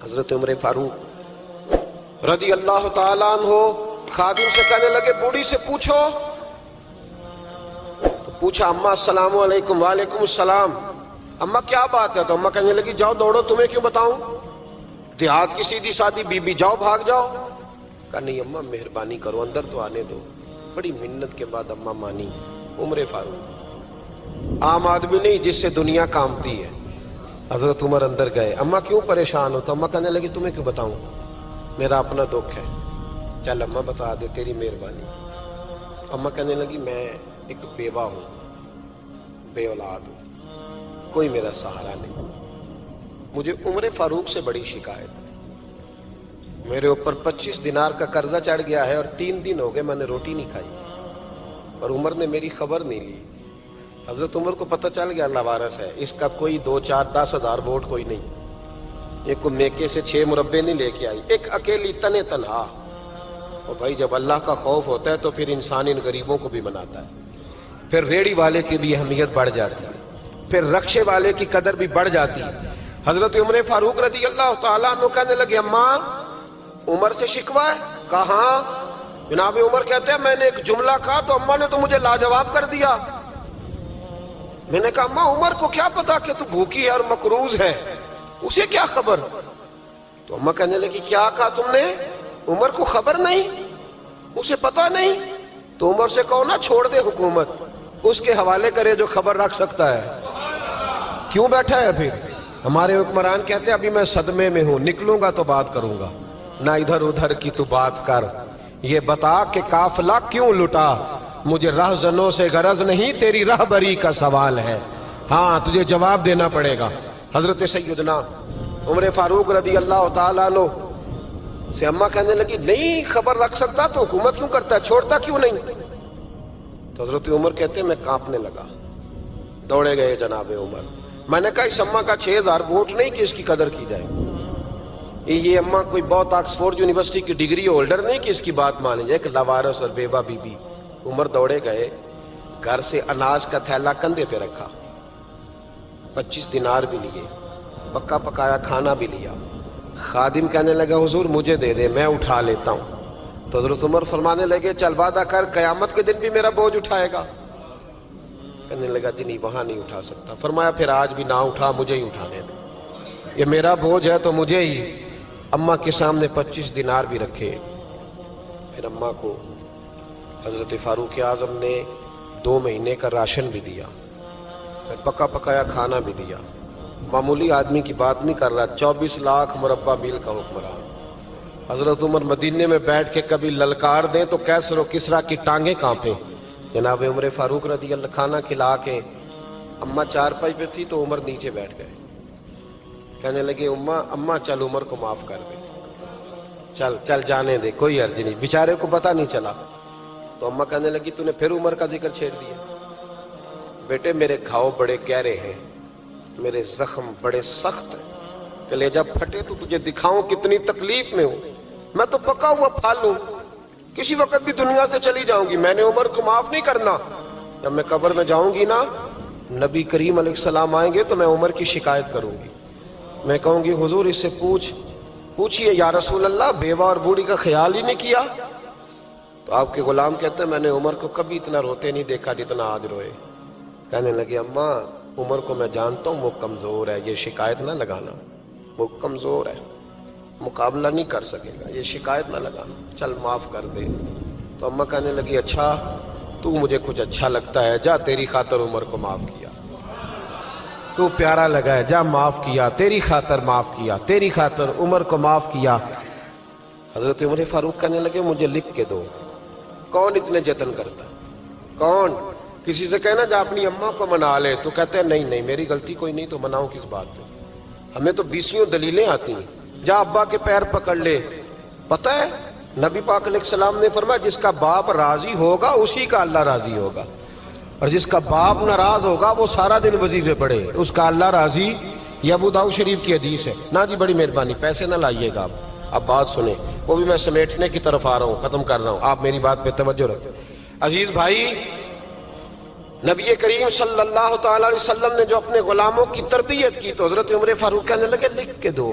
حضرت عمر فاروق رضی اللہ تعالیٰ عنہ خادم سے کہنے لگے بوڑھی سے پوچھو. تو پوچھا اماں السلام علیکم. وعلیکم السلام. اماں کیا بات ہے؟ تو اماں کہنے لگی جاؤ دوڑو, تمہیں کیوں بتاؤں, دیہات کی سیدھی سادی بی بی, جاؤ بھاگ جاؤ. کہا نہیں اماں مہربانی کرو, اندر تو آنے دو. بڑی منت کے بعد اماں مانی. عمر فاروق عام آدمی نہیں جس سے دنیا کامتی ہے. حضرت عمر اندر گئے. اماں کیوں پریشان ہو؟ تو اماں کہنے لگی تمہیں کیوں بتاؤں, میرا اپنا دکھ ہے. چل اماں بتا دے, تیری مہربانی. اماں کہنے لگی میں ایک بیوہ ہوں, بے اولاد ہوں, کوئی میرا سہارا نہیں. مجھے عمر فاروق سے بڑی شکایت ہے. میرے اوپر 25 دینار کا قرضہ چڑھ گیا ہے اور 3 دن ہو گئے میں نے روٹی نہیں کھائی, اور عمر نے میری خبر نہیں لی. حضرت عمر کو پتہ چل گیا لوارث ہے, اس کا کوئی 2 4 10 ہزار ووٹ کوئی نہیں. ایک کو میکے سے 6 مربے نہیں لے کے آئی, ایک اکیلی تنے تنہا. اور بھائی جب اللہ کا خوف ہوتا ہے تو پھر انسان ان غریبوں کو بھی مناتا ہے. پھر ریڑھی والے کی بھی اہمیت بڑھ جاتی ہے, پھر رکشے والے کی قدر بھی بڑھ جاتی ہے. حضرت عمر فاروق رضی اللہ تعالیٰ عنہ کہنے لگے اماں عمر سے شکوہ ہے؟ کہاں؟ جناب عمر کہتے ہیں میں نے ایک جملہ کہا تو اماں نے تو مجھے لاجواب کر دیا. میں نے کہا اماں عمر کو کیا پتا کہ تو بھوکی ہے اور مقروض ہے, اسے کیا خبر؟ تو اماں کہنے لگی کیا کہا تم نے؟ عمر کو خبر نہیں, اسے پتا نہیں؟ تو عمر سے کہو نا چھوڑ دے حکومت, اس کے حوالے کرے جو خبر رکھ سکتا ہے. کیوں بیٹھا ہے پھر؟ ہمارے حکمران کہتے ہیں ابھی میں صدمے میں ہوں, نکلوں گا تو بات کروں گا. نہ ادھر ادھر کی تو بات کر, یہ بتا کہ قافلہ کیوں لٹا. مجھے رہزنوں سے غرض نہیں, تیری رہبری کا سوال ہے. ہاں تجھے جواب دینا پڑے گا. حضرت سیدنا عمر فاروق رضی اللہ تعالیٰ عنہ سے اماں کہنے لگی نہیں خبر رکھ سکتا تو حکومت کیوں کرتا ہے, چھوڑتا کیوں نہیں؟ تو حضرت عمر کہتے ہیں میں کانپنے لگا. دوڑے گئے جناب عمر. میں نے کہا اس اماں کا 6000 ووٹ نہیں کہ اس کی قدر کی جائے. یہ اماں کوئی بہت آکسفورڈ یونیورسٹی کی ڈگری ہولڈر نہیں کہ اس کی بات مانی جائے. کہ لاوارث اور بیوہ بی بی. عمر دوڑے گئے, گھر سے اناج کا تھیلا کندھے پہ رکھا, 25 دینار بھی لیے, پکا پکایا کھانا بھی لیا. خادم کہنے لگا حضور مجھے دے دے میں اٹھا لیتا ہوں. تو حضرت عمر فرمانے لگے چل وعدہ کر قیامت کے دن بھی میرا بوجھ اٹھائے گا. کہنے لگا جی نہیں وہاں نہیں اٹھا سکتا. فرمایا پھر آج بھی نہ اٹھا, مجھے ہی اٹھانے دے, یہ میرا بوجھ ہے تو مجھے ہی. اماں کے سامنے 25 دینار بھی رکھے. پھر اماں کو حضرت فاروق اعظم نے 2 مہینے کا راشن بھی دیا, پھر پکا پکایا کھانا بھی دیا. معمولی آدمی کی بات نہیں کر رہا, 24 لاکھ مربع میل کا حکمران. حضرت عمر مدینے میں بیٹھ کے کبھی للکار دیں تو کیسر و کسرا کی ٹانگیں کانپیں. جناب عمر فاروق رضی اللہ کھانا کھلا کے اماں چارپائی پہ تھی تو عمر نیچے بیٹھ گئے. کہنے لگے اماں چل عمر کو معاف کر دے, چل چل جانے دے, کوئی عرض نہیں, بیچارے کو پتہ نہیں چلا. تو اماں کہنے لگی تو نے پھر عمر کا ذکر چھیڑ دیا. بیٹے میرے گھاؤ بڑے گہرے ہیں, میرے زخم بڑے سخت ہیں, کلیجہ پھٹے تو تجھے دکھاؤں کتنی تکلیف میں ہوں. میں تو پکا ہوا پھال ہوں, کسی وقت بھی دنیا سے چلی جاؤں گی. میں نے عمر کو معاف نہیں کرنا. جب میں قبر میں جاؤں گی نا, نبی کریم علیہ السلام آئیں گے تو میں عمر کی شکایت کروں گی. میں کہوں گی حضور اس سے پوچھئے یا رسول اللہ بیوہ اور بوڑھی کا خیال ہی نہیں کیا. تو آپ کے غلام کہتے ہیں میں نے عمر کو کبھی اتنا روتے نہیں دیکھا جتنا آج روئے. کہنے لگے اماں عمر کو میں جانتا ہوں وہ کمزور ہے, یہ شکایت نہ لگانا, وہ کمزور ہے, مقابلہ نہیں کر سکے گا, یہ شکایت نہ لگانا, چل معاف کر دے. تو اماں کہنے لگی اچھا تو مجھے کچھ اچھا لگتا ہے, جا تیری خاطر عمر کو معاف کیا, تو پیارا لگا ہے, جا معاف کیا, تیری خاطر معاف کیا, تیری خاطر عمر کو معاف کیا. حضرت عمر فاروق کہنے لگے مجھے لکھ کے دو. کون اتنے جتن کرتا, کون؟ کسی سے کہنا جا اپنی اماں کو منا لے, تو کہتے ہیں نہیں میری غلطی کوئی نہیں تو مناؤں کس بات پہ, ہمیں تو 20 دلیلیں آتی ہیں. جا ابا کے پیر پکڑ لے. پتہ ہے نبی پاک علیہ السلام نے فرمایا جس کا باپ راضی ہوگا اسی کا اللہ راضی ہوگا, اور جس کا باپ ناراض ہوگا وہ سارا دن وظیفے پڑھے, اس کا اللہ راضی. یہ ابو داؤد شریف کی حدیث ہے. نہ جی بڑی مہربانی پیسے نہ لائیے گا آپ. اب بات سنیں, وہ بھی میں سمیٹنے کی طرف آ رہا ہوں, ختم کر رہا ہوں, آپ میری بات پہ توجہ رکھیں. عزیز بھائی, نبی کریم صلی اللہ تعالی علیہ وسلم نے جو اپنے غلاموں کی تربیت کی تو حضرت عمر فاروق کہنے لگے لکھ کے دو.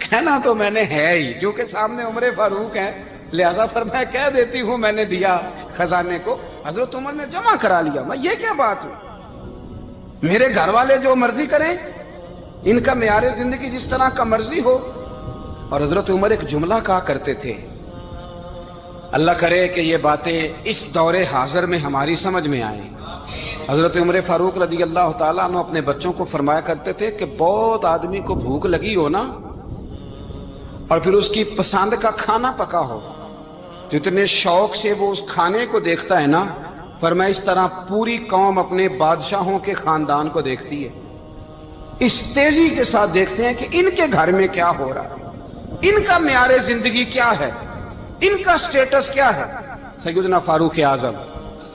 کہنا تو میں نے ہے ہی, جو کہ سامنے عمر فاروق ہیں, لہذا پر میں کہہ دیتی ہوں میں نے دیا خزانے کو. حضرت عمر نے جمع کرا لیا. میں یہ کیا بات ہوئی, میرے گھر والے جو مرضی کریں, ان کا معیار زندگی جس طرح کا مرضی ہو. اور حضرت عمر ایک جملہ کہا کرتے تھے, اللہ کرے کہ یہ باتیں اس دور حاضر میں ہماری سمجھ میں آئیں. حضرت عمر فاروق رضی اللہ تعالیٰ عنہ اپنے بچوں کو فرمایا کرتے تھے کہ بہت آدمی کو بھوک لگی ہو نا, اور پھر اس کی پسند کا کھانا پکا ہو, تو اتنے شوق سے وہ اس کھانے کو دیکھتا ہے نا, فرمایا اس طرح پوری قوم اپنے بادشاہوں کے خاندان کو دیکھتی ہے, اس تیزی کے ساتھ دیکھتے ہیں کہ ان کے گھر میں کیا ہو رہا ہے, ان کا معیار زندگی کیا ہے, ان کا سٹیٹس کیا ہے. سیدنا فاروق اعظم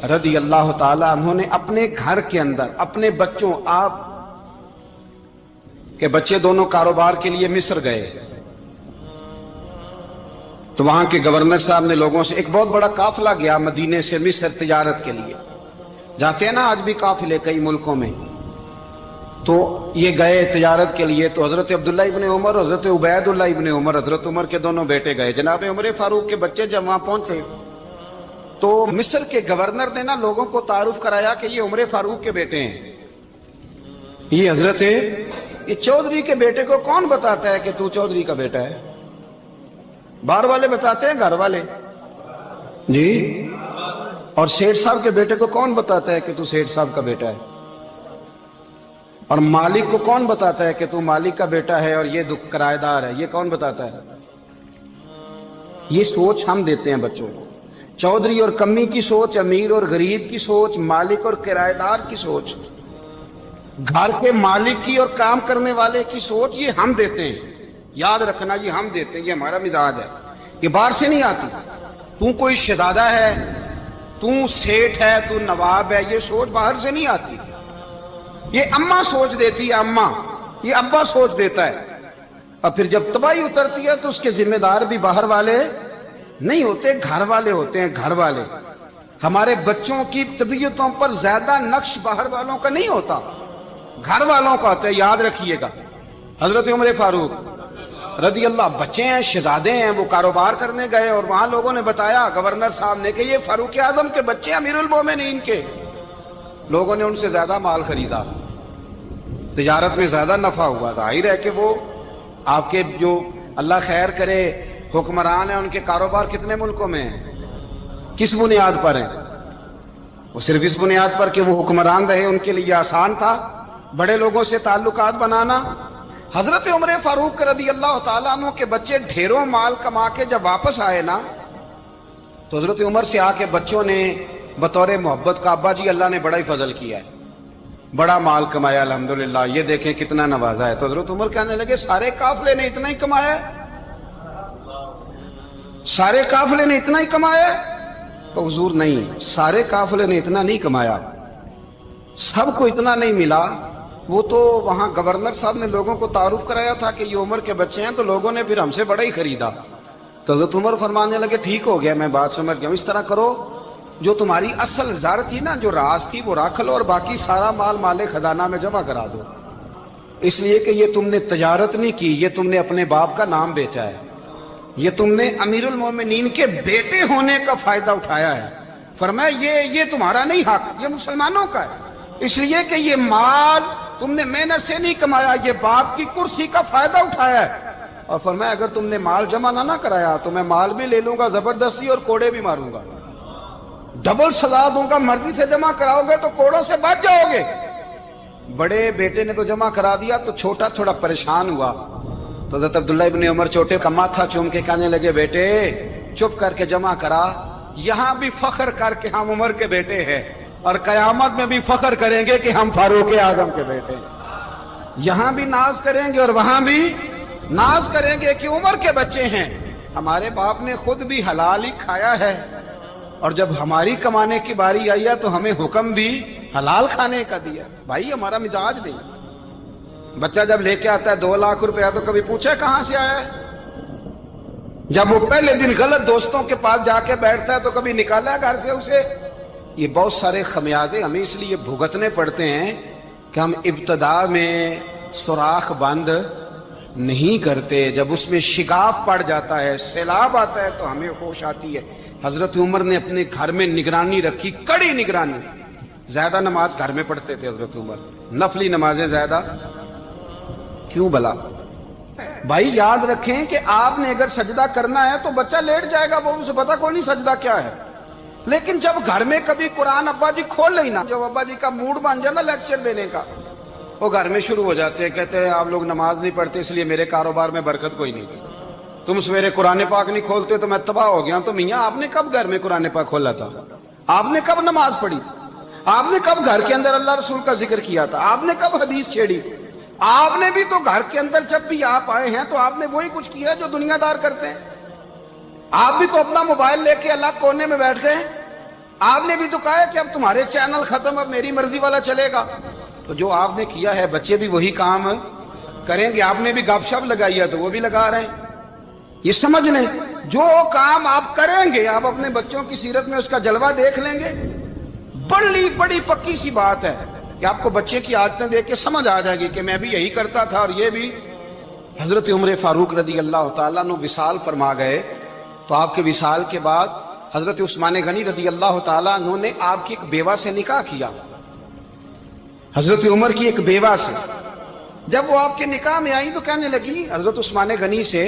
رضی اللہ تعالی عنہ نے اپنے گھر کے اندر اپنے بچوں, آپ کے بچے دونوں کاروبار کے لیے مصر گئے, تو وہاں کے گورنر صاحب نے لوگوں سے, ایک بہت بڑا قافلہ گیا مدینے سے مصر تجارت کے لیے, جاتے ہیں نا آج بھی قافلے کئی ملکوں میں, تو یہ گئے تجارت کے لیے. تو حضرت عبداللہ ابن عمر اور حضرت عبید اللہ ابن عمر, حضرت عمر کے دونوں بیٹے گئے. جناب عمر فاروق کے بچے جب وہاں پہنچے تو مصر کے گورنر نے نا لوگوں کو تعارف کرایا کہ یہ عمر فاروق کے بیٹے ہیں. یہ حضرت, یہ چودھری کے بیٹے کو کون بتاتا ہے کہ تو چودھری کا بیٹا ہے؟ باہر والے بتاتے ہیں, گھر والے جی. اور سیٹھ صاحب کے بیٹے کو کون بتاتا ہے کہ تو سیٹھ صاحب کا بیٹا ہے؟ اور مالک کو کون بتاتا ہے کہ تو مالک کا بیٹا ہے اور یہ کرایہ دار ہے؟ یہ کون بتاتا ہے؟ یہ سوچ ہم دیتے ہیں بچوں کو. چودھری اور کمی کی سوچ, امیر اور غریب کی سوچ, مالک اور کرایہ دار کی سوچ, گھر کے مالک کی اور کام کرنے والے کی سوچ, یہ ہم دیتے ہیں. یاد رکھنا, یہ ہم دیتے ہیں, یہ ہمارا مزاج ہے, یہ باہر سے نہیں آتی. تو کوئی شہزادہ ہے, تو سیٹھ ہے, تو نواب ہے, یہ سوچ باہر سے نہیں آتی. یہ اماں سوچ دیتی ہے, اماں, یہ ابا سوچ دیتا ہے. اور پھر جب تباہی اترتی ہے تو اس کے ذمہ دار بھی باہر والے نہیں ہوتے, گھر والے ہوتے ہیں. گھر والے, ہمارے بچوں کی طبیعتوں پر زیادہ نقش باہر والوں کا نہیں ہوتا, گھر والوں کا ہوتا ہے. یاد رکھیے گا. حضرت عمر فاروق رضی اللہ, بچے ہیں, شہزادے ہیں, وہ کاروبار کرنے گئے اور وہاں لوگوں نے بتایا گورنر صاحب نے کہ یہ فاروق اعظم کے بچے, امیر المومنین کے. لوگوں نے ان سے زیادہ مال خریدا, تجارت میں زیادہ نفع ہوا. ظاہر ہے کہ وہ آپ کے جو اللہ خیر کرے حکمران ہیں, ان کے کاروبار کتنے ملکوں میں ہیں, کس بنیاد پر ہیں؟ وہ صرف اس بنیاد پر کہ وہ حکمران رہے, ان کے لیے آسان تھا بڑے لوگوں سے تعلقات بنانا. حضرت عمر فاروق رضی اللہ تعالیٰ عنہ کے بچے ڈھیروں مال کما کے جب واپس آئے نا, تو حضرت عمر سے آ کے بچوں نے بطور محبت کا, ابا جی اللہ نے بڑا ہی فضل کیا ہے, بڑا مال کمایا الحمدللہ, یہ دیکھیں کتنا نوازا ہے. تو حضرت عمر کہنے لگے سارے قافلے نے اتنا ہی کمایا ہے, سارے قافلے نے اتنا ہی کمایا ہے؟ تو حضور نہیں, سارے قافلے نے اتنا نہیں کمایا, سب کو اتنا نہیں ملا. وہ تو وہاں گورنر صاحب نے لوگوں کو تعارف کرایا تھا کہ یہ عمر کے بچے ہیں, تو لوگوں نے پھر ہم سے بڑا ہی خریدا. تو حضرت عمر فرمانے لگے ٹھیک ہو گیا, میں بات سمجھ گیا ہوں, اس طرح کرو جو تمہاری اصل زر تھی نا, جو راز تھی, وہ رکھ لو اور باقی سارا مال مال خزانہ میں جمع کرا دو. اس لیے کہ یہ تم نے تجارت نہیں کی, یہ تم نے اپنے باپ کا نام بیچا ہے, یہ تم نے امیر المومنین کے بیٹے ہونے کا فائدہ اٹھایا ہے. فرمایا یہ تمہارا نہیں حق, یہ مسلمانوں کا ہے, اس لیے کہ یہ مال تم نے محنت سے نہیں کمایا, یہ باپ کی کرسی کا فائدہ اٹھایا ہے. اور فرمایا اگر تم نے مال جمع نہ کرایا تو میں مال بھی لے لوں گا زبردستی اور کوڑے بھی ماروں گا, ڈبل سزا دوں گا. مرضی سے جمع کراؤ گے تو کوڑوں سے بچ جاؤ گے. بڑے بیٹے نے تو جمع کرا دیا, تو چھوٹا تھوڑا پریشان ہوا. تو حضرت عبداللہ ابن عمر چھوٹے کا ماتھا چوم کے کہنے لگے بیٹے چپ کر کے جمع کرا, یہاں بھی فخر کر کے ہم عمر کے بیٹے ہیں, اور قیامت میں بھی فخر کریں گے کہ ہم فاروق اعظم کے بیٹے ہیں. یہاں بھی ناز کریں گے اور وہاں بھی ناز کریں گے کہ عمر کے بچے ہیں. ہمارے باپ نے خود بھی حلال ہی کھایا ہے, اور جب ہماری کمانے کی باری آئی ہے تو ہمیں حکم بھی حلال کھانے کا دیا. بھائی ہمارا مزاج نہیں. بچہ جب لے کے آتا ہے 2 لاکھ روپیہ تو کبھی پوچھے کہاں سے آیا ہے؟ جب وہ پہلے دن غلط دوستوں کے پاس جا کے بیٹھتا ہے تو کبھی نکالا ہے گھر سے اسے. یہ بہت سارے خمیازے ہمیں اس لیے بھگتنے پڑتے ہیں کہ ہم ابتدا میں سوراخ بند نہیں کرتے، جب اس میں شگاف پڑ جاتا ہے، سیلاب آتا ہے تو ہمیں ہوش آتی ہے۔ حضرت عمر نے اپنے گھر میں نگرانی رکھی، کڑی نگرانی۔ زیادہ نماز گھر میں پڑھتے تھے حضرت عمر، نفلی نمازیں زیادہ کیوں بلا؟ بھائی یاد رکھیں کہ آپ نے اگر سجدہ کرنا ہے تو بچہ لیٹ جائے گا، وہ اسے پتا کوئی نہیں سجدہ کیا ہے، لیکن جب گھر میں کبھی قرآن ابا جی کھول لینا، جب ابا جی کا موڈ بن جائے نا لیکچر دینے کا، وہ گھر میں شروع ہو جاتے ہیں، کہتے ہیں آپ لوگ نماز نہیں پڑھتے اس لیے میرے کاروبار میں برکت کوئی نہیں، تم سویرے قرآن پاک نہیں کھولتے تو میں تباہ ہو گیا۔ تو میاں آپ نے کب گھر میں قرآن پاک کھولا تھا؟ آپ نے کب نماز پڑھی؟ آپ نے کب گھر کے اندر اللہ رسول کا ذکر کیا تھا؟ آپ نے کب حدیث چھیڑی؟ آپ نے بھی تو گھر کے اندر جب بھی آپ آئے ہیں تو آپ نے وہی کچھ کیا جو دنیا دار کرتے ہیں۔ آپ بھی تو اپنا موبائل لے کے الگ کونے میں بیٹھ گئے، آپ نے بھی تو کہا ہے کہ اب تمہارے چینل ختم، اب میری مرضی والا چلے گا۔ تو جو آپ نے کیا ہے بچے بھی وہی کام کریں گے۔ آپ نے بھی گپ شپ لگائی ہے تو وہ بھی لگا رہے ہیں۔ یہ سمجھ لیں جو کام آپ کریں گے آپ اپنے بچوں کی سیرت میں اس کا جلوہ دیکھ لیں گے۔ بڑی پکی سی بات ہے کہ آپ کو بچے کی عادتیں دیکھ کے سمجھ آ جائے گی کہ میں بھی یہی کرتا تھا اور یہ بھی۔ حضرت عمر فاروق رضی اللہ تعالیٰ عنہ وصال فرما گئے تو آپ کے وصال کے بعد حضرت عثمان غنی رضی اللہ تعالیٰ عنہ نے آپ کی ایک بیوہ سے نکاح کیا، حضرت عمر کی ایک بیوہ سے۔ جب وہ آپ کے نکاح میں آئی تو کہنے لگی حضرت عثمان غنی سے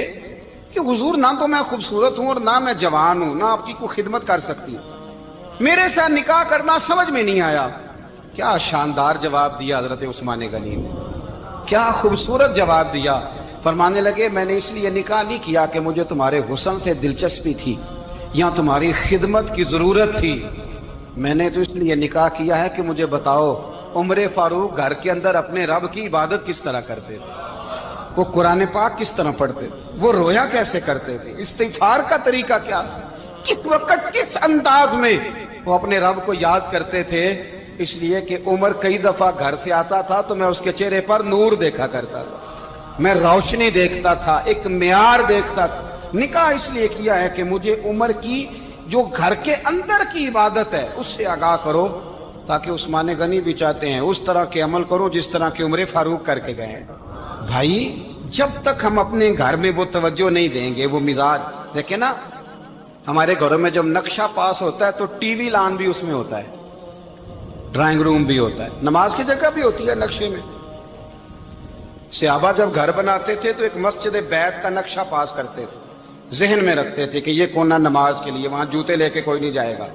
کہ حضور نہ تو میں خوبصورت ہوں اور نہ میں جوان ہوں، نہ آپ کی کوئی خدمت کر سکتی ہوں، میرے ساتھ نکاح کرنا سمجھ میں نہیں آیا۔ کیا شاندار جواب دیا حضرت عثمان غنی نے، کیا خوبصورت جواب دیا۔ فرمانے لگے میں نے اس لیے نکاح نہیں کیا کہ مجھے تمہارے حسن سے دلچسپی تھی یا تمہاری خدمت کی ضرورت تھی، میں نے تو اس لیے نکاح کیا ہے کہ مجھے بتاؤ عمر فاروق گھر کے اندر اپنے رب کی عبادت کس طرح کرتے تھے، وہ قرآن پاک کس طرح پڑھتے تھے، وہ رویا کیسے کرتے تھے، استغفار کا طریقہ کیا، کس وقت کس انداز میں وہ اپنے رب کو یاد کرتے تھے۔ اس لیے کہ عمر کئی دفعہ گھر سے آتا تھا تو میں اس کے چہرے پر نور دیکھا کرتا تھا، میں روشنی دیکھتا تھا، ایک معیار دیکھتا تھا۔ نکاح اس لیے کیا ہے کہ مجھے عمر کی جو گھر کے اندر کی عبادت ہے اس سے آگاہ کرو، تاکہ عثمان غنی بھی چاہتے ہیں اس طرح کے عمل کرو جس طرح کے عمر فاروق کر کے گئے۔ بھائی جب تک ہم اپنے گھر میں وہ توجہ نہیں دیں گے، وہ مزاج دیکھیں نا، ہمارے گھروں میں جب نقشہ پاس ہوتا ہے تو ٹی وی لان بھی اس میں ہوتا ہے، ڈرائنگ روم بھی ہوتا ہے، نماز کی جگہ بھی ہوتی ہے نقشے میں۔ صحابہ جب گھر بناتے تھے تو ایک مسجد بیت کا نقشہ پاس کرتے تھے، ذہن میں رکھتے تھے کہ یہ کونا نماز کے لیے، وہاں جوتے لے کے کوئی نہیں جائے گا،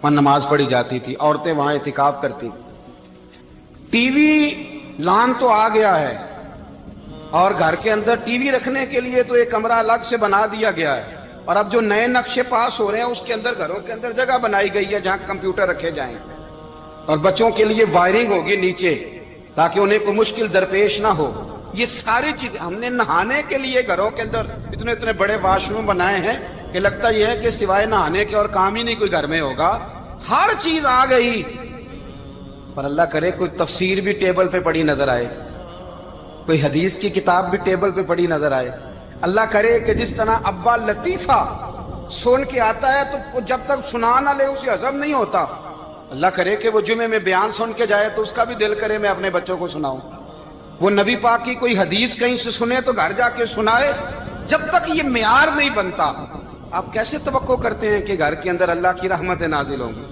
وہاں نماز پڑھی جاتی تھی، عورتیں وہاں اعتکاف کرتی تھی۔ ٹی وی لان تو آ گیا ہے اور گھر کے اندر ٹی وی رکھنے کے لیے تو ایک کمرہ الگ سے بنا دیا گیا ہے، اور اب جو نئے نقشے پاس ہو رہے ہیں اس کے اندر گھروں کے اندر جگہ بنائی گئی ہے جہاں کمپیوٹر رکھے جائیں، اور بچوں کے لیے وائرنگ ہوگی نیچے تاکہ انہیں کوئی مشکل درپیش نہ ہو۔ یہ ساری چیز ہم نے نہانے کے لیے گھروں کے اندر اتنے بڑے واش روم بنائے ہیں کہ لگتا یہ ہے کہ سوائے نہانے کے اور کام ہی نہیں کوئی گھر میں ہوگا، ہر چیز آ گئی۔ پر اللہ کرے کوئی تفسیر بھی ٹیبل پہ پڑی نظر آئے، کوئی حدیث کی کتاب بھی ٹیبل پہ پڑی نظر آئے۔ اللہ کرے کہ جس طرح ابا لطیفہ سن کے آتا ہے تو جب تک سنا نہ لے اسے ہضم نہیں ہوتا، اللہ کرے کہ وہ جمعے میں بیان سن کے جائے تو اس کا بھی دل کرے میں اپنے بچوں کو سناؤں، وہ نبی پاک کی کوئی حدیث کہیں سے سنے تو گھر جا کے سنائے۔ جب تک یہ معیار نہیں بنتا آپ کیسے توقع کرتے ہیں کہ گھر کے اندر اللہ کی رحمتیں نازل ہوں گی؟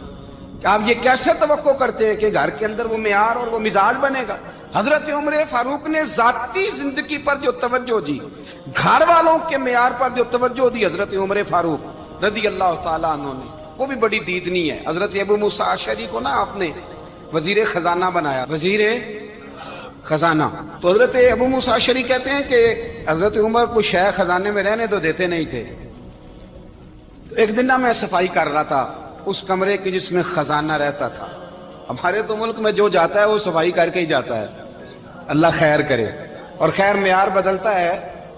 آپ یہ کیسے توقع کرتے ہیں کہ گھر کے اندر وہ معیار اور وہ مزاج بنے گا؟ حضرت عمر فاروق نے ذاتی زندگی پر جو توجہ دی، گھر والوں کے معیار پر جو توجہ دی حضرت عمر فاروق رضی اللہ تعالیٰ عنہ نے، وہ بھی بڑی دیدنی ہے۔ حضرت ابو موسیٰ اشعری کو نا آپ نے وزیر خزانہ بنایا، وزیر خزانہ، تو حضرت ابو موسیٰ اشعری کہتے ہیں کہ حضرت عمر کو شیخ خزانے میں رہنے تو دیتے نہیں تھے۔ تو ایک دن میں صفائی کر رہا تھا اس کمرے کی جس میں خزانہ رہتا تھا۔ ہمارے تو ملک میں جو جاتا ہے وہ صفائی کر کے ہی جاتا ہے، اللہ خیر کرے۔ اور خیر معیار بدلتا ہے،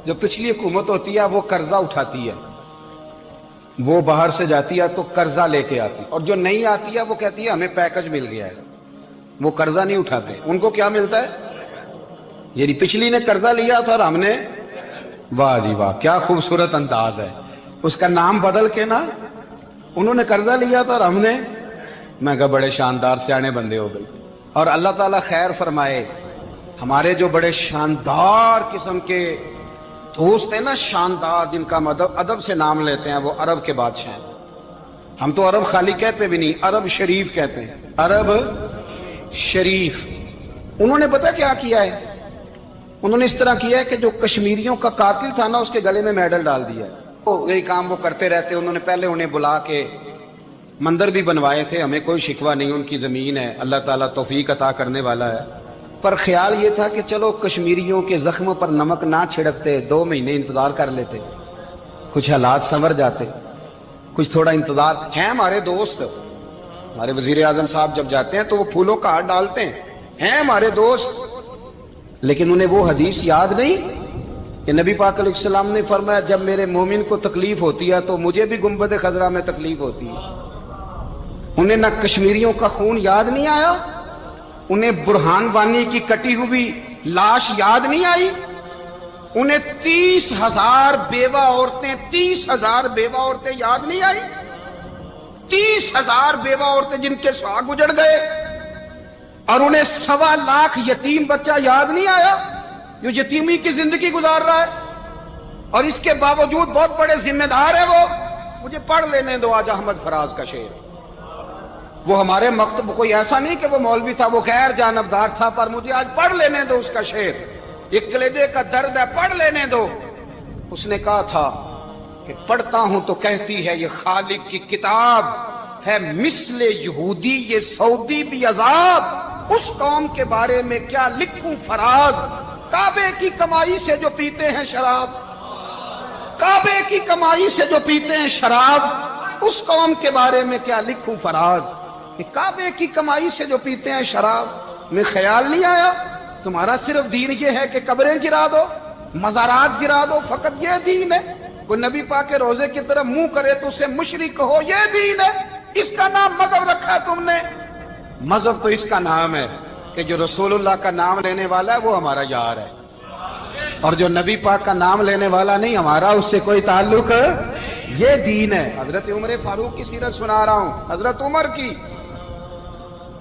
جو پچھلی حکومت ہوتی ہے وہ قرضہ اٹھاتی ہے، وہ باہر سے جاتی ہے تو قرضہ لے کے آتی، اور جو نہیں آتی ہے وہ کہتی ہے ہمیں پیکج مل گیا ہے، وہ قرضہ نہیں اٹھاتے۔ ان کو کیا ملتا ہے؟ یعنی پچھلی نے قرضہ لیا تھا اور ہم نے، واہ جی واہ کیا خوبصورت انداز ہے، اس کا نام بدل کے نا، انہوں نے قرضہ لیا تھا اور ہم نے، میں کہا بڑے شاندار سیانے بندے ہو گئی۔ اور اللہ تعالیٰ خیر فرمائے، ہمارے جو بڑے شاندار قسم کے دوست ہیں نا، شاندار، جن کا ادب سے نام لیتے ہیں، وہ عرب کے بادشاہ ہیں۔ ہم تو عرب خالی کہتے بھی نہیں، عرب شریف کہتے ہیں، عرب شریف۔ انہوں نے پتہ کیا کیا ہے؟ انہوں نے اس طرح کیا ہے کہ جو کشمیریوں کا قاتل تھا نا، اس کے گلے میں میڈل ڈال دیا ہے۔ یہی کام وہ کرتے رہتے۔ انہوں نے پہلے انہیں بلا کے مندر بھی بنوائے تھے، ہمیں کوئی شکوہ نہیں، ان کی زمین ہے، اللہ تعالیٰ توفیق عطا کرنے والا ہے، پر خیال یہ تھا کہ چلو کشمیریوں کے زخموں پر نمک نہ چھڑکتے، 2 مہینے انتظار کر لیتے، کچھ حالات سنور جاتے، کچھ تھوڑا انتظار۔ ہیں ہمارے دوست، ہمارے وزیر اعظم صاحب جب جاتے ہیں تو وہ پھولوں کا ہار ڈالتے ہیں ہمارے دوست، لیکن انہیں وہ حدیث یاد نہیں کہ نبی پاک علیہ السلام نے فرمایا جب میرے مومن کو تکلیف ہوتی ہے تو مجھے بھی گنبد خضرا میں تکلیف ہوتی ہے۔ انہیں نہ کشمیریوں کا خون یاد نہیں آیا، انہیں برہان وانی کی کٹی ہوئی لاش یاد نہیں آئی، انہیں 30,000 بیوہ عورتیں 30,000 بیوہ عورتیں یاد نہیں آئی، 30,000 بیوہ عورتیں جن کے سہاگ اجڑ گئے، اور انہیں 1.25 لاکھ یتیم بچہ یاد نہیں آیا جو یتیمی کی زندگی گزار رہا ہے، اور اس کے باوجود بہت بڑے ذمہ دار ہے وہ۔ مجھے پڑھ لینے دو آج احمد فراز کا شعر، وہ ہمارے مکتب کوئی ایسا نہیں کہ وہ مولوی تھا، وہ غیر جانبدار تھا، پر مجھے آج پڑھ لینے دو اس کا شعر، ایک کلیجے کا درد ہے، پڑھ لینے دو۔ اس نے کہا تھا کہ پڑھتا ہوں تو کہتی ہے یہ خالق کی کتاب ہے، مثل یہودی یہ سعودی بھی عذاب، اس قوم کے بارے میں کیا لکھوں فراز، کعبے کی کمائی سے جو پیتے ہیں شراب، کعبے کی کمائی سے جو پیتے ہیں شراب، اس قوم کے بارے میں کیا لکھوں فراز، کہ کعبے کی کمائی سے جو پیتے ہیں شراب۔ میں خیال نہیں آیا تمہارا صرف دین یہ ہے کہ قبریں گرا دو، مزارات گرا دو، فقط یہ دین ہے؟ کوئی نبی پاک کے روزے کی طرف منہ کرے تو اسے مشرک کہو، یہ دین ہے؟ اس کا نام مذہب رکھا ہے تم نے؟ مذہب تو اس کا نام ہے کہ جو رسول اللہ کا نام لینے والا ہے وہ ہمارا یار ہے، اور جو نبی پاک کا نام لینے والا نہیں، ہمارا اس سے کوئی تعلق، یہ دین ہے۔ حضرت عمر فاروق کی سیرت سنا رہا ہوں، حضرت عمر کی۔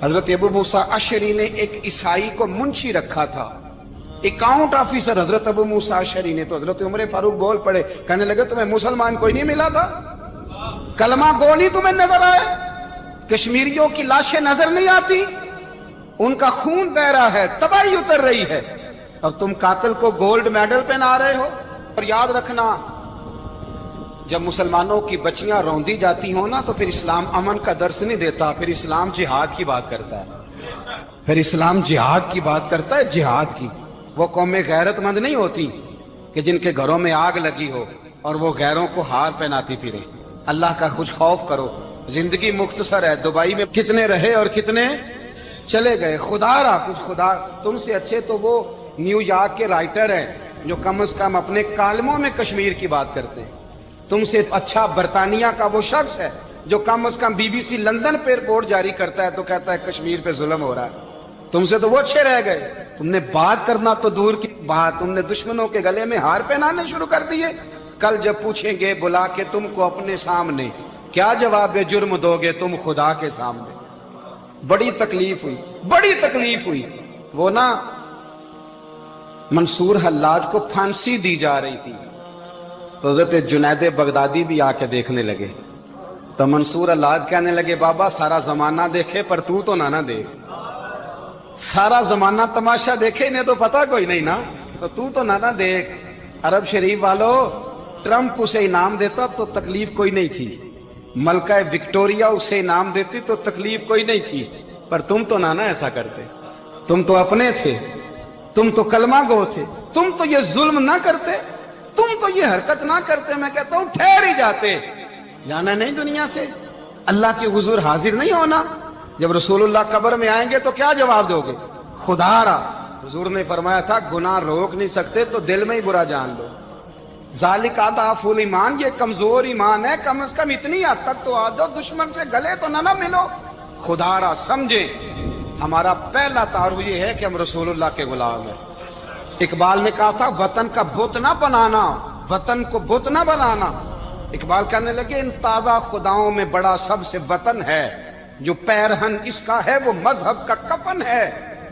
حضرت ابو موسیٰ اشعری نے ایک عیسائی کو منشی رکھا تھا، اکاؤنٹ آفیسر حضرت ابو موسیٰ اشعری نے۔ تو حضرت عمر فاروق بول پڑے، کہنے لگے تمہیں مسلمان کوئی نہیں ملا تھا؟ کلمہ گو نہیں تمہیں نظر آئے؟ کشمیریوں کی لاشیں نظر نہیں آتی؟ ان کا خون بہ رہا ہے، تباہی اتر رہی ہے، اور تم قاتل کو گولڈ میڈل پہنا رہے ہو؟ اور یاد رکھنا، جب مسلمانوں کی بچیاں روندی جاتی ہوں نا تو پھر اسلام امن کا درس نہیں دیتا، پھر اسلام جہاد کی بات کرتا ہے، پھر اسلام جہاد کی بات کرتا ہے، جہاد کی۔ وہ قومیں غیرت مند نہیں ہوتی کہ جن کے گھروں میں آگ لگی ہو اور وہ غیروں کو ہار پہناتی پھرے۔ اللہ کا کچھ خوف کرو، زندگی مختصر ہے، دبئی میں کتنے رہے اور کتنے چلے گئے، خدا را کچھ خدا۔ تم سے اچھے تو وہ نیو یارک کے رائٹر ہیں جو کم از کم اپنے کالموں میں کشمیر کی بات کرتے ہیں، تم سے اچھا برطانیہ کا وہ شخص ہے جو کم از کم BBC لندن پہ رپورٹ جاری کرتا ہے تو کہتا ہے کشمیر پہ ظلم ہو رہا ہے، تم سے تو وہ اچھے رہ گئے۔ تم نے بات کرنا تو دور کی بات، تم نے دشمنوں کے گلے میں ہار پہنانے شروع کر دیے۔ کل جب پوچھیں گے بلا کے تم کو اپنے سامنے، کیا جواب جرم دو گے تم خدا کے سامنے؟ بڑی تکلیف ہوئی، بڑی تکلیف ہوئی۔ وہ نا منصور حلاج کو پھانسی دی جا رہی تھی، تو حضرت جنید بغدادی بھی آ کے دیکھنے لگے، تو منصور حلاج کہنے لگے بابا سارا زمانہ دیکھے پر تو نہ دیکھ، سارا زمانہ تماشا دیکھے انہیں تو پتا کوئی نہیں نا، تو نہ دیکھ۔ عرب شریف والو، ٹرمپ اسے انعام دیتا تو تکلیف کوئی نہیں تھی، ملکہ وکٹوریا اسے انعام دیتی تو تکلیف کوئی نہیں تھی، پر تم تو نہ ایسا کرتے، تم تو اپنے تھے، تم تو کلمہ گو تھے، تم تو یہ ظلم نہ کرتے، تم تو یہ حرکت نہ کرتے، میں کہتا ہوں ٹھہر ہی جاتے۔ جانا نہیں دنیا سے، اللہ کے حضور حاضر نہیں ہونا۔ جب رسول اللہ قبر میں آئیں گے تو کیا جواب دو گے؟ خدا را، حضور نے فرمایا تھا گناہ روک نہیں سکتے تو دل میں ہی برا جان لو، ذالک اضعف الایمان، یہ کمزور ایمان ہے، کم از کم اتنی حد تک تو آ جاؤ، دشمن سے گلے تو نہ ملو۔ خدا را سمجھے، ہمارا پہلا تعارف یہ ہے کہ ہم رسول اللہ کے غلام ہیں۔ اقبال نے کہا تھا وطن کا بت نہ بنانا، وطن کو بت نہ بنانا۔ اقبال کہنے لگے ان تازہ خداؤں میں بڑا سب سے وطن ہے، جو پیرہن اس کا ہے وہ مذہب کا کفن ہے،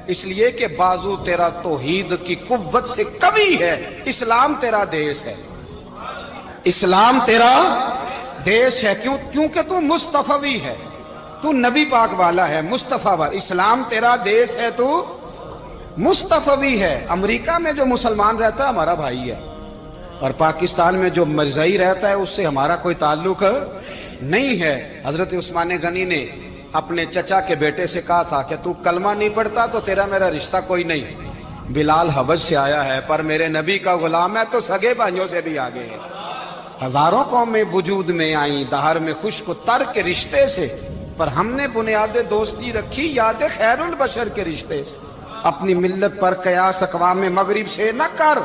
اس لیے کہ بازو تیرا توحید کی قوت سے قوی ہے۔ اسلام تیرا دیس ہے، اسلام تیرا دیس ہے، کیونکہ تو مصطفی ہے، تو نبی پاک والا ہے، مصطفیٰ والا۔ اسلام تیرا دیس ہے، تو مصطفی ہے۔ امریکہ میں جو مسلمان رہتا ہے ہمارا بھائی ہے، اور پاکستان میں جو مرزائی رہتا ہے اس سے ہمارا کوئی تعلق نہیں ہے۔ حضرت عثمان غنی نے اپنے چچا کے بیٹے سے کہا تھا کہ تو کلمہ نہیں پڑھتا تو تیرا میرا رشتہ کوئی نہیں۔ بلال حبش سے آیا ہے پر میرے نبی کا غلام ہے تو سگے بھائیوں سے بھی آگے ہے۔ ہزاروں قومیں وجود میں آئیں دہر میں خوش کو تر کے رشتے سے، پر ہم نے بنیاد دوستی رکھی یاد خیر البشر کے رشتے سے۔ اپنی ملت پر قیاس اقوام مغرب سے نہ کر،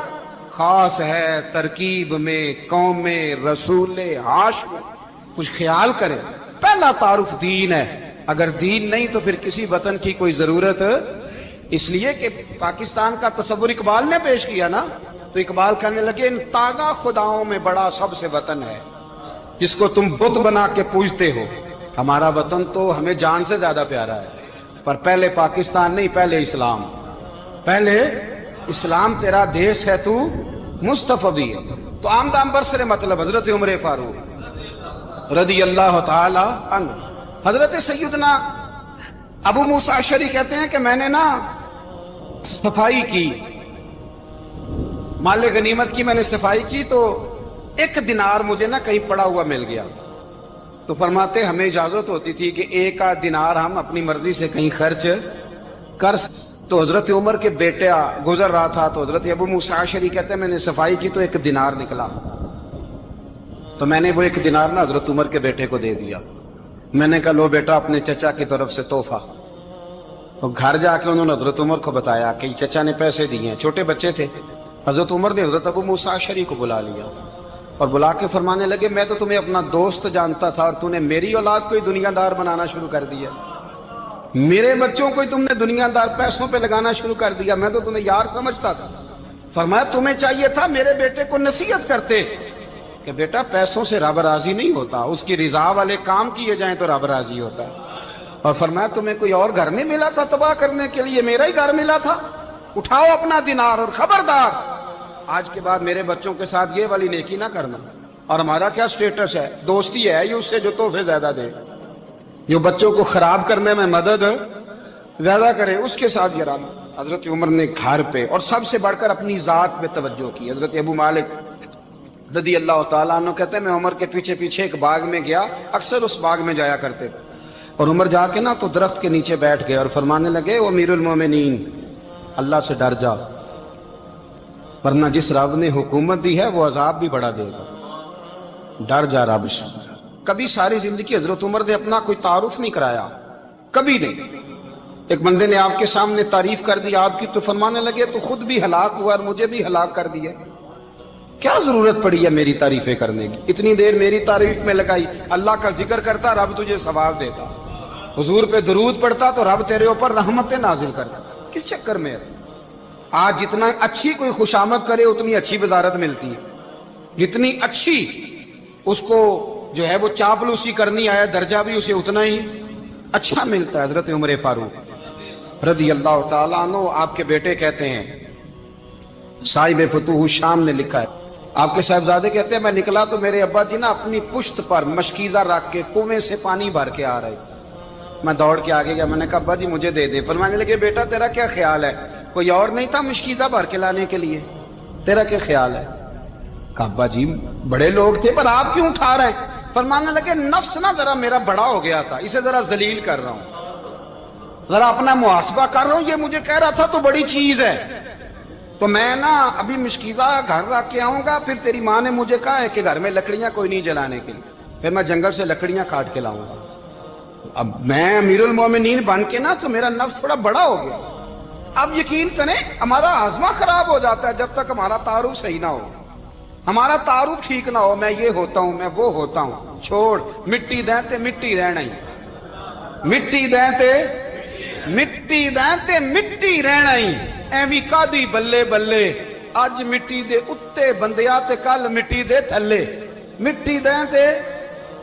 خاص ہے ترکیب میں قوم رسول ہاشم۔ کچھ خیال کرے، پہلا تعارف دین ہے، اگر دین نہیں تو پھر کسی وطن کی کوئی ضرورت۔ اس لیے کہ پاکستان کا تصور اقبال نے پیش کیا نا، تو اقبال کہنے لگے ان تازہ خداؤں میں بڑا سب سے وطن ہے جس کو تم بت بنا کے پوجتے ہو۔ ہمارا وطن تو ہمیں جان سے زیادہ پیارا ہے، پر پہلے پاکستان نہیں، پہلے اسلام، پہلے اسلام تیرا دیس ہے، تو مصطفی ہے۔ تو آمدام برسر مطلب حضرت عمر فاروق رضی اللہ تعالی عنہ۔ حضرت سیدنا ابو موسیٰ اشعری کہتے ہیں کہ میں نے نا صفائی کی، مال غنیمت کی میں نے صفائی کی، تو ایک دینار مجھے نا کہیں پڑا ہوا مل گیا، تو فرماتے ہمیں اجازت ہوتی تھی کہ ایک آدھ دینار ہم اپنی مرضی سے کہیں خرچ کر۔ تو حضرت عمر کے بیٹا گزر رہا تھا، تو حضرت ابو موسیٰ اشعری کہتے ہیں میں نے صفائی کی تو ایک دینار نکلا، تو میں نے وہ ایک دینار نا حضرت عمر کے بیٹے کو دے دیا۔ میں نے کہا لو بیٹا اپنے چچا کی طرف سے تحفہ۔ تو گھر جا کے انہوں نے حضرت عمر کو بتایا کہ چچا نے پیسے دیے ہیں، چھوٹے بچے تھے۔ حضرت عمر نے حضرت ابو موسیٰ اشعری کو بلا لیا اور بلا کے فرمانے لگے میں تو تمہیں اپنا دوست جانتا تھا اور تو نے میری اولاد کو ہی دنیا دار بنانا شروع کر دیا، میرے بچوں کو ہی تم نے دنیا دار پیسوں پہ لگانا شروع کر دیا، میں تو تمہیں یار سمجھتا تھا۔ فرمایا تمہیں چاہیے تھا میرے بیٹے کو نصیحت کرتے کہ بیٹا پیسوں سے رب راضی نہیں ہوتا، اس کی رضا والے کام کیے جائیں تو رب راضی ہوتا ہے۔ اور فرمایا تمہیں کوئی اور گھر نہیں ملا تھا تباہ کرنے کے لیے، میرا ہی گھر ملا تھا، اٹھاؤ اپنا دینار اور خبردار آج کے بعد میرے بچوں کے ساتھ یہ والی نیکی نہ کرنا۔ اور ہمارا کیا سٹیٹس ہے، دوستی ہے یہ اس سے جو تحفے زیادہ دے، جو بچوں کو خراب کرنے میں مدد زیادہ کرے اس کے ساتھ یہ رہنا۔ حضرت عمر نے گھر پہ اور سب سے بڑھ کر اپنی ذات پہ توجہ کی۔ حضرت ابو مالک رضی اللہ تعالیٰ عنہ کہتے ہیں میں عمر کے پیچھے پیچھے ایک باغ میں گیا، اکثر اس باغ میں جایا کرتے تھے، اور عمر جا کے نا تو درخت کے نیچے بیٹھ گئے اور فرمانے لگے او امیر المومنین اللہ سے ڈر جا، ورنہ جس رب نے حکومت دی ہے وہ عذاب بھی بڑا دے گا، ڈر جا رب سے۔ کبھی ساری زندگی حضرت عمر نے اپنا کوئی تعارف نہیں کرایا، کبھی نہیں۔ ایک بندے نے آپ کے سامنے تعریف کر دی آپ کی تو فرمانے لگے تو خود بھی ہلاک ہوا اور مجھے بھی ہلاک کر دیا، کیا ضرورت پڑی ہے میری تعریفیں کرنے کی، اتنی دیر میری تعریف میں لگائی، اللہ کا ذکر کرتا رب تجھے ثواب دیتا، حضور پہ درود پڑھتا تو رب تیرے اوپر رحمتیں نازل کرتا، کس چکر میں ہے؟ آج جتنا اچھی کوئی خوشامد کرے اتنی اچھی وزارت ملتی ہے، جتنی اچھی اس کو جو ہے وہ چاپلوسی کرنی آیا درجہ بھی اسے اتنا ہی اچھا ملتا ہے۔ حضرت عمر فاروق رضی اللہ تعالیٰ عنہ آپ کے بیٹے کہتے ہیں، صاحب فتوح الشام نے لکھا ہے، آپ کے صاحبزادے کہتے ہیں میں نکلا تو میرے ابا جی نا اپنی پشت پر مشکیزہ رکھ کے کنویں سے پانی بھر کے آ رہے، میں دوڑ کے آگے گیا، میں نے کہا ابا جی مجھے دے دے۔ فرمانے لگے بیٹا تیرا کیا خیال ہے، کوئی اور نہیں تھا مشکیزہ بھر کے لانے کے لیے، تیرا کیا خیال ہے؟ کہا ابا جی بڑے لوگ تھے پر آپ کیوں اٹھا رہے ہیں؟ فرمانے لگے نفس نا ذرا میرا بڑا ہو گیا تھا، اسے ذرا ذلیل کر رہا ہوں، ذرا اپنا محاسبہ کر رہا ہوں، یہ مجھے کہہ رہا تھا تو بڑی چیز ہے، تو میں نا ابھی مشکیزہ گھر رکھ کے آؤں گا، پھر تیری ماں نے مجھے کہا ہے کہ گھر میں لکڑیاں کوئی نہیں جلانے کے لیے، پھر میں جنگل سے لکڑیاں کاٹ کے لاؤں گا۔ اب میں امیر المومنین بن کے نا تو میرا نفس تھوڑا بڑا ہو گیا۔ اب یقین کریں ہمارا ہاضمہ خراب ہو جاتا ہے جب تک ہمارا تعارف صحیح نہ ہو، ہمارا تعارف ٹھیک نہ ہو، میں یہ ہوتا ہوں میں وہ ہوتا ہوں، چھوڑ مٹی دیں تے مٹی رہنا ہی، مٹی دیں تے مٹی دیں تے مٹی رہنا ہی، ایویں کادی بلے بلے اج مٹی دے اتے بندیا تے کل مٹی دے تھلے، مٹی دیں تے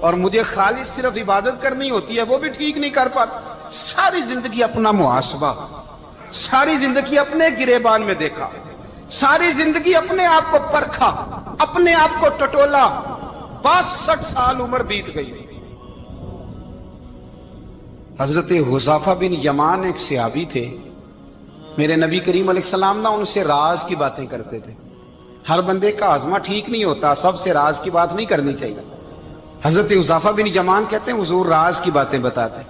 اور مجھے خالص صرف عبادت کرنی ہوتی ہے وہ بھی ٹھیک نہیں کر پاتا. ساری زندگی اپنا محاسبہ، ساری زندگی اپنے گریبان میں دیکھا، ساری زندگی اپنے آپ کو پرکھا، اپنے آپ کو ٹٹولا. 62 سال عمر بیت گئی. حضرت حذیفہ بن یمان ایک صحابی تھے. میرے نبی کریم علیہ السلام نا ان سے راز کی باتیں کرتے تھے. ہر بندے کا ہاضمہ ٹھیک نہیں ہوتا، سب سے راز کی بات نہیں کرنی چاہیے. حضرت حذیفہ بن یمان کہتے ہیں حضور راز کی باتیں بتاتے.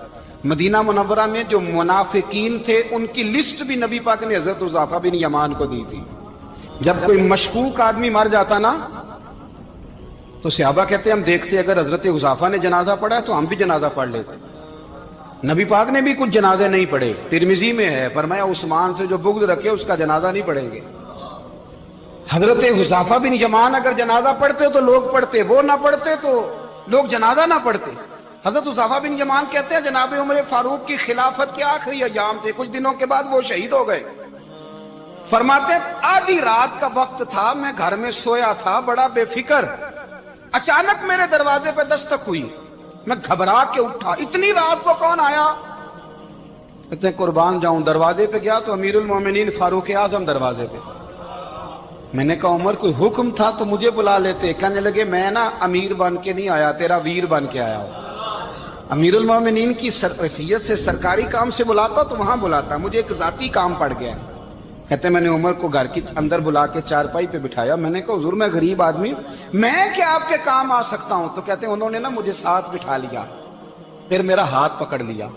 مدینہ منورہ میں جو منافقین تھے ان کی لسٹ بھی نبی پاک نے حضرت حذیفہ بن یمان کو دی تھی. جب کوئی مشکوک آدمی مر جاتا نا تو صحابہ کہتے ہیں ہم دیکھتے اگر حضرت حذیفہ نے جنازہ پڑھا تو ہم بھی جنازہ پڑھ لیتے. نبی پاک نے بھی کچھ جنازے نہیں پڑھے. ترمذی میں ہے فرمایا عثمان سے جو بغض رکھے اس کا جنازہ نہیں پڑھیں گے. حضرت حذیفہ بن یمان اگر جنازہ پڑھتے تو لوگ پڑھتے، وہ نہ پڑھتے تو لوگ جنازہ نہ پڑھتے. حضرت حذیفہ بن یمان کہتے ہیں جناب عمر فاروق کی خلافت کے آخری ایام تھے، کچھ دنوں کے بعد وہ شہید ہو گئے. فرماتے آدھی رات کا وقت تھا، میں گھر میں سویا تھا بڑا بے فکر، اچانک میرے دروازے پہ دستک ہوئی، میں گھبرا کے اٹھا. اتنی رات کو کون آیا؟ کہتے ہیں قربان جاؤں دروازے پہ گیا تو امیر المومنین فاروق اعظم دروازے پہ. میں نے کہا عمر کوئی حکم تھا تو مجھے بلا لیتے. کہنے لگے میں نا امیر بن کے نہیں آیا، تیرا ویر بن کے آیا ہوں. امیر المومنین کی حیثیت سے سرکاری کام سے بلاتا تو وہاں بلاتا، مجھے ایک ذاتی کام پڑ گیا. کہتے ہیں میں نے عمر کو گھر کی اندر بلا کے چارپائی پہ بٹھایا. میں نے کہا حضور میں غریب آدمی میں کیا آپ کے کام آ سکتا ہوں؟ تو کہتے ہیں انہوں نے نا مجھے ساتھ بٹھا لیا، پھر میرا ہاتھ پکڑ لیا.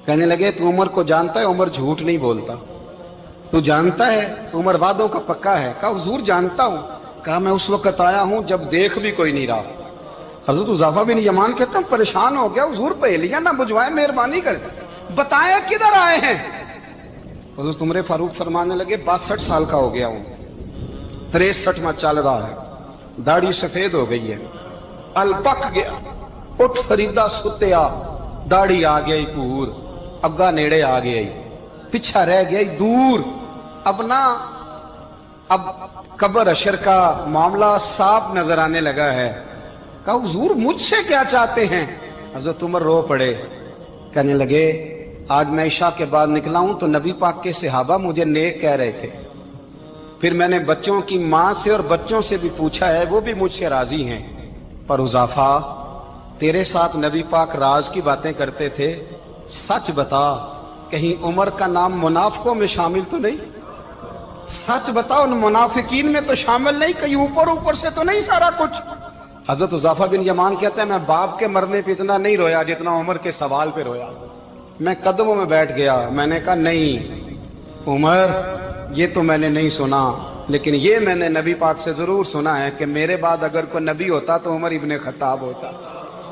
کہنے لگے تو عمر کو جانتا ہے؟ عمر جھوٹ نہیں بولتا. تو جانتا ہے؟ عمر وعدوں کا پکا ہے. کہا حضور جانتا ہوں. کہا میں اس وقت آیا ہوں جب دیکھ بھی کوئی نہیں رہا. حضرت حذیفہ بن یمان کہتے ہیں پریشان ہو گیا، حضور پہلیاں نہ بجھوائے، مہربانی کر بتائیں کدھر آئے ہیں. حضرت عمر فاروق فرمانے لگے 62 سال کا ہو گیا ہوں، 63 میں چل رہا ہے، داڑھی سفید ہو گئی ہے، ال پک گیا، اٹھ فریدا ستیا، داڑھی آ گئی پور، اگا نیڑے آ گئی، پیچھا رہ گئی دور. اب قبر اشر کا معاملہ صاف نظر آنے لگا ہے. کہا حضور مجھ سے کیا چاہتے ہیں؟ حضرت عمر رو پڑے. کہنے لگے آج میں عشاء کے بعد نکلا ہوں تو نبی پاک کے صحابہ مجھے نیک کہہ رہے تھے. پھر میں نے بچوں کی ماں سے اور بچوں سے بھی پوچھا ہے، وہ بھی مجھ سے راضی ہیں. پر حذیفہ تیرے ساتھ نبی پاک راز کی باتیں کرتے تھے، سچ بتا کہیں عمر کا نام منافقوں میں شامل تو نہیں؟ سچ بتا ان منافقین میں تو شامل نہیں، کہیں اوپر سے تو نہیں سارا کچھ؟ حضرت حذیفہ بن یمان کہتے ہیں میں باپ کے مرنے پہ اتنا نہیں رویا جتنا عمر کے سوال پہ رویا. میں قدموں میں بیٹھ گیا. میں نے کہا نہیں عمر یہ تو میں نے نہیں سنا، لیکن یہ میں نے نبی پاک سے ضرور سنا ہے کہ میرے بعد اگر کوئی نبی ہوتا تو عمر ابن خطاب ہوتا.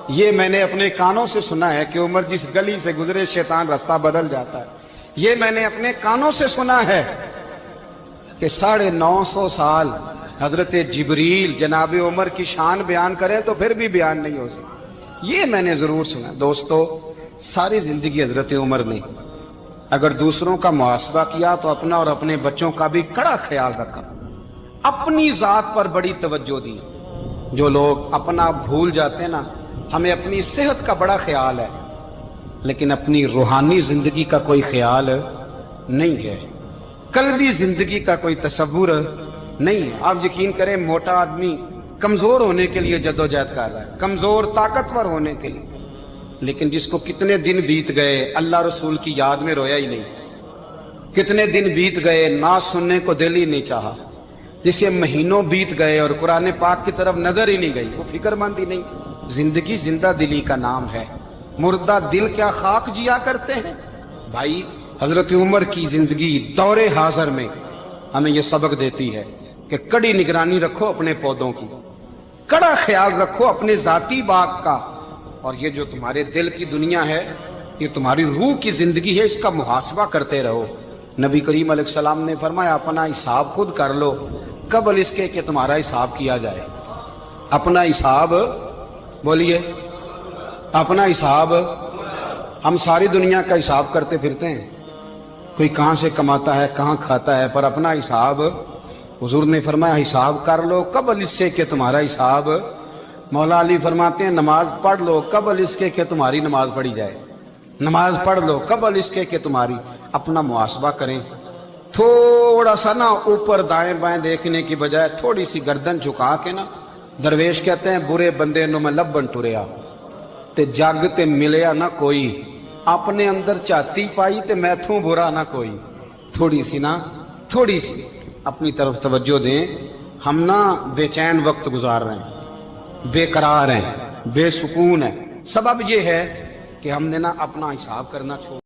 یہ میں نے اپنے کانوں سے سنا ہے کہ عمر جس گلی سے گزرے شیطان رستہ بدل جاتا ہے. یہ میں نے اپنے کانوں سے سنا ہے کہ 950 سال حضرت جبریل جناب عمر کی شان بیان کریں تو پھر بھی بیان نہیں ہو سکتا. یہ میں نے ضرور سنا. دوستو ساری زندگی حضرت عمر نے اگر دوسروں کا محاسبہ کیا تو اپنا اور اپنے بچوں کا بھی کڑا خیال رکھا. اپنی ذات پر بڑی توجہ دی. جو لوگ اپنا بھول جاتے ہیں نا، ہمیں اپنی صحت کا بڑا خیال ہے لیکن اپنی روحانی زندگی کا کوئی خیال نہیں ہے، قلبی زندگی کا کوئی تصور نہیں ہے. آپ یقین کریں موٹا آدمی کمزور ہونے کے لیے جدوجہد کر رہا ہے، کمزور طاقتور ہونے کے لیے، لیکن جس کو کتنے دن بیت گئے اللہ رسول کی یاد میں رویا ہی نہیں، کتنے دن بیت گئے نہ سننے کو دل ہی نہیں چاہا، جسے مہینوں بیت گئے اور قرآن پاک کی طرف نظر ہی نہیں گئی، وہ فکر مند ہی نہیں. زندگی زندہ دلی کا نام ہے، مردہ دل کیا خاک جیا کرتے ہیں. بھائی حضرت عمر کی زندگی دور حاضر میں ہمیں یہ سبق دیتی ہے کہ کڑی نگرانی رکھو اپنے پودوں کی، کڑا خیال رکھو اپنے ذاتی باغ کا، اور یہ جو تمہارے دل کی دنیا ہے یہ تمہاری روح کی زندگی ہے، اس کا محاسبہ کرتے رہو. نبی کریم علیہ السلام نے فرمایا اپنا حساب خود کر لو قبل اس کے کہ تمہارا حساب کیا جائے. اپنا حساب بولیے، اپنا حساب. ہم ساری دنیا کا حساب کرتے پھرتے ہیں، کوئی کہاں سے کماتا ہے کہاں کھاتا ہے، پر اپنا حساب حضور نے فرمایا حساب کر لو قبل اس سے کہ تمہارا حساب مولا علی فرماتے ہیں نماز پڑھ لو قبل اس کے کہ تمہاری نماز پڑھی جائے، نماز پڑھ لو قبل اس کے کہ تمہاری، اپنا محاسبہ کریں، تھوڑا سا نا اوپر دائیں بائیں دیکھنے کی بجائے تھوڑی سی گردن جھکا کے نا، درویش کہتے ہیں برے بندے نو میں لبن ٹریا تے جگ تے ملیا نہ کوئی، اپنے اندر چاتی پائی تے میتھوں برا نہ کوئی، تھوڑی سی نا، تھوڑی سی اپنی طرف توجہ دیں۔ ہم نا بے چین وقت گزار رہے ہیں، بے قرار ہیں، بے سکون ہیں، سبب یہ ہے کہ ہم نے نا اپنا حساب کرنا چھوڑ